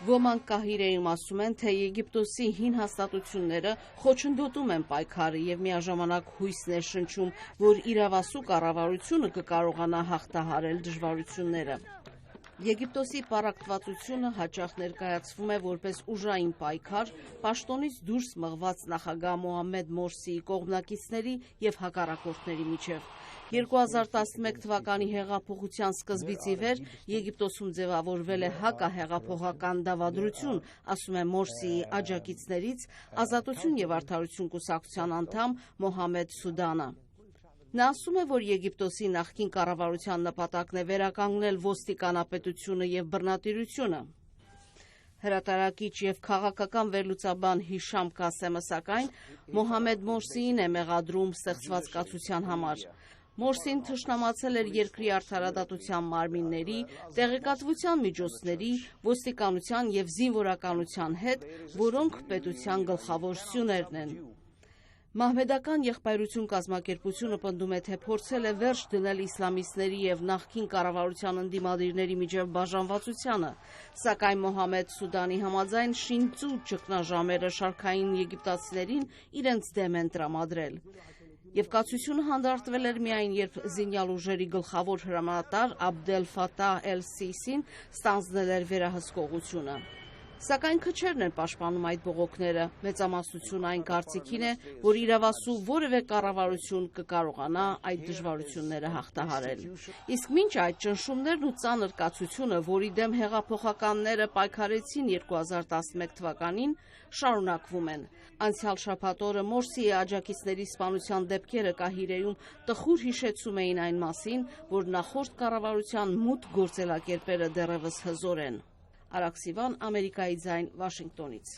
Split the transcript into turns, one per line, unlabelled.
Ոմանք Կահիրեում ասում են, թե Եգիպտոսի հին հաստատությունները խոչընդոտում են պայքարը եւ միաժամանակ հույսն է շնչում, որ իրավասու կառավարությունը կկարողանա հաղթահարել դժվարությունները։ Եգիպտոսի պառակտվածությունը հաճախ ներկայացվում է որպես ուժային պայքար պաշտոնից դուրս մղված նախագահ Մոհամմեդ Մորսիի կողմնակիցների եւ հակառակորդների միջեւ։ 2011 թվականի հեղափոխության սկզբից ի վեր Եգիպտոսում ձևավորվել է հակահեղափոխական դավադրություն, ասում է Մորսիի աջակիցներից Ազատություն եւ արդարություն կուսակցության անդամ Մոհամմեդ Սուդանը։ Նա ասում է, որ Եգիպտոսի նախկին կառավարության նպատակն է վերականգնել ոստիկանապետությունը եւ բռնատիրությունը։ Հրատարակիչ եւ քաղաքական վերլուծաբան Հիշամ Կասեմը սակայն Մոհամմեդ Մորսիին է մեղադրում ստեղծված կացության համար։ Մորսին թշնամացել էր երկրի արդարադատության մարմինների, տեղեկատվության միջոցների, ոստիկանության եւ զինվորականության հետ, որոնք պետության գլխավոր սյուներն են։ Մահմեդական եղբայրություն կազմակերպությունը պնդում է, թե փորձել է վերջ դնել իսլամիստների եւ նախկին կառավարության ընդդիմադիրների միջև բաժանվածությանը, սակայն Մոհամմեդ Սուդանի համաձայն շինծու ճգնաժամերը շարքային եգիպտացիներին իրենց դեմ են տրամադրել։ Եվ կացությունը հանդարտվել էր միայն, երբ զինյալ ուժերի գլխավոր հրամանատար Աբդել Ֆաթահ էլ-Սիսին ստանձնել էր վերահսկողությունը։ Սակայն քչերն են պաշտպանում այդ բողոքները, մեծամասնությունը այն կարծիքին է, որ իրավասու որևէ կառավարություն կկարողանա այդ դժվարությունները հաղթահարել։ Իսկ մինչ այդ ճնշումներն ու ծանր կացությունը, որի դեմ հեղափոխականները պայքարեցին 2011 թվականին, շարունակվում են։ Անցյալ շաբաթ օրը Մորսիի աջակիցների սպանության դեպքերը Կահիրեում տխուր հիշեցում էին այն մասին, որ նախորդ կառավարության մութ գործելակերպերը դեռևս հզոր են։ Արաքսիվան, Ամերիկայի ձայն, Վաշինգտոնից։